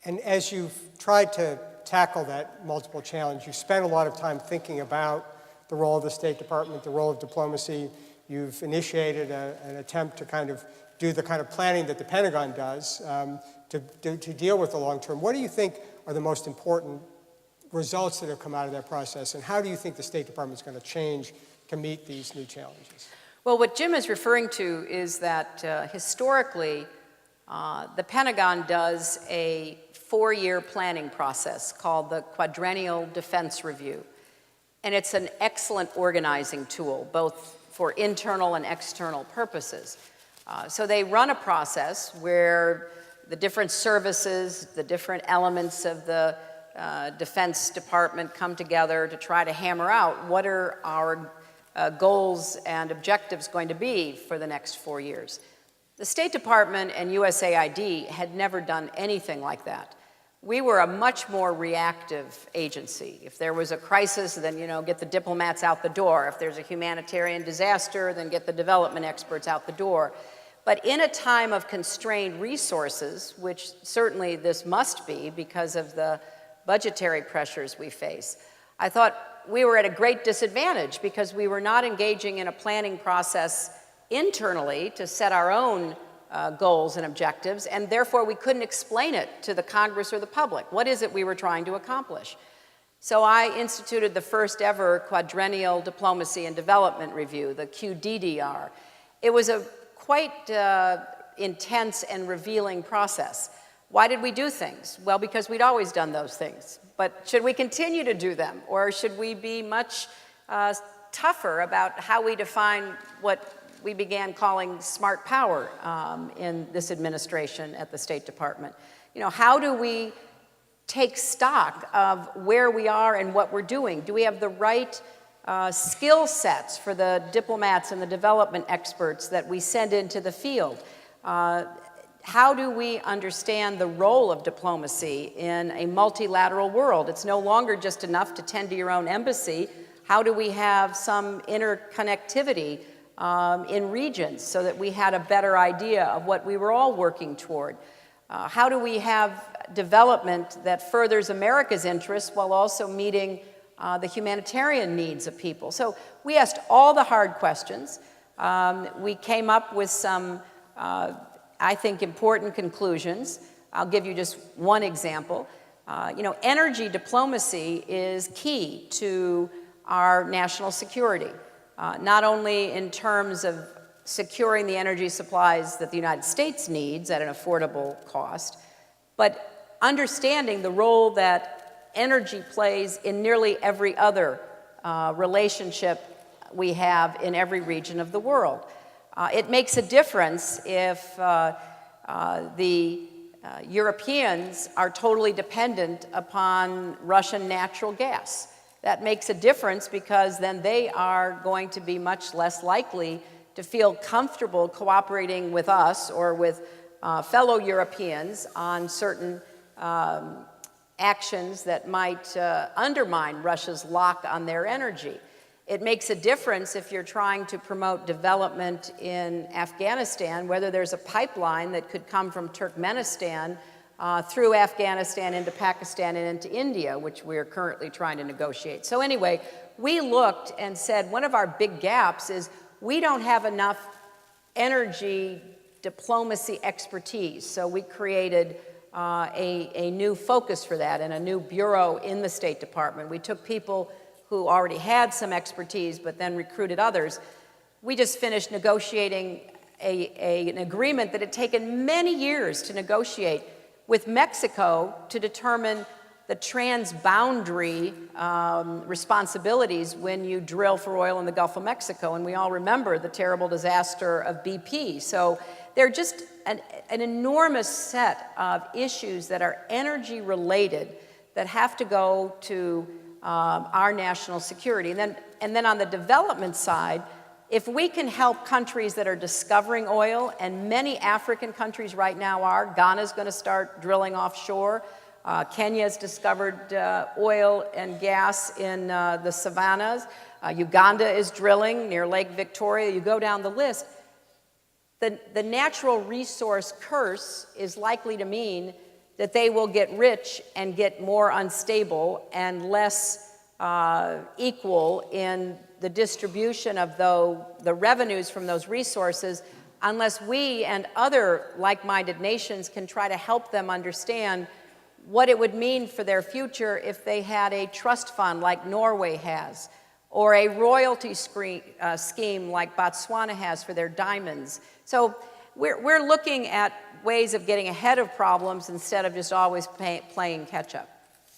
And as you've tried to tackle that multiple challenge, you spent a lot of time thinking about the role of the State Department, the role of diplomacy. You've initiated an attempt to kind of do the kind of planning that the Pentagon does to deal with the long term. What do you think are the most important results that have come out of that process, and how do you think the State Department is going to change to meet these new challenges? Well, what Jim is referring to is that historically, the Pentagon does a 4-year planning process called the Quadrennial Defense Review. And it's an excellent organizing tool, both for internal and external purposes. So they run a process where the different services, the different elements of the Defense Department come together to try to hammer out what are our goals and objectives going to be for the next 4 years. The State Department and USAID had never done anything like that. We were a much more reactive agency. If there was a crisis, then get the diplomats out the door. If there's a humanitarian disaster, then get the development experts out the door. But in a time of constrained resources, which certainly this must be because of the budgetary pressures we face, I thought we were at a great disadvantage because we were not engaging in a planning process internally to set our own goals and objectives, and therefore we couldn't explain it to the Congress or the public. What is it we were trying to accomplish? So I instituted the first ever Quadrennial Diplomacy and Development Review, the QDDR. It was a quite intense and revealing process. Why did we do things? Well, because we'd always done those things. But should we continue to do them, or should we be much tougher about how we define what we began calling smart power in this administration at the State Department? How do we take stock of where we are and what we're doing? Do we have the right skill sets for the diplomats and the development experts that we send into the field? How do we understand the role of diplomacy in a multilateral world? It's no longer just enough to tend to your own embassy. How do we have some interconnectivity in regions so that we had a better idea of what we were all working toward? How do we have development that furthers America's interests while also meeting the humanitarian needs of people? So we asked all the hard questions. We came up with some, I think, important conclusions. I'll give you just one example. Energy diplomacy is key to our national security. Not only in terms of securing the energy supplies that the United States needs at an affordable cost, but understanding the role that energy plays in nearly every other relationship we have in every region of the world. It makes a difference if the Europeans are totally dependent upon Russian natural gas. That makes a difference because then they are going to be much less likely to feel comfortable cooperating with us or with fellow Europeans on certain actions that might undermine Russia's lock on their energy. It makes a difference if you're trying to promote development in Afghanistan, whether there's a pipeline that could come from Turkmenistan through Afghanistan into Pakistan and into India, which we're currently trying to negotiate. So anyway, we looked and said one of our big gaps is we don't have enough energy diplomacy expertise. So we created a new focus for that and a new bureau in the State Department. We took people who already had some expertise but then recruited others. We just finished negotiating an agreement that had taken many years to negotiate with Mexico to determine the transboundary responsibilities when you drill for oil in the Gulf of Mexico. And we all remember the terrible disaster of BP. So they're just an enormous set of issues that are energy related that have to go to our national security. And then on the development side, if we can help countries that are discovering oil, and many African countries right now are, Ghana's going to start drilling offshore, Kenya's discovered oil and gas in the savannas, Uganda is drilling near Lake Victoria, you go down the list. The natural resource curse is likely to mean that they will get rich and get more unstable and less equal in the distribution of the revenues from those resources unless we and other like-minded nations can try to help them understand what it would mean for their future if they had a trust fund like Norway has, or a royalty scheme like Botswana has for their diamonds. So we're looking at ways of getting ahead of problems instead of just always playing catch-up.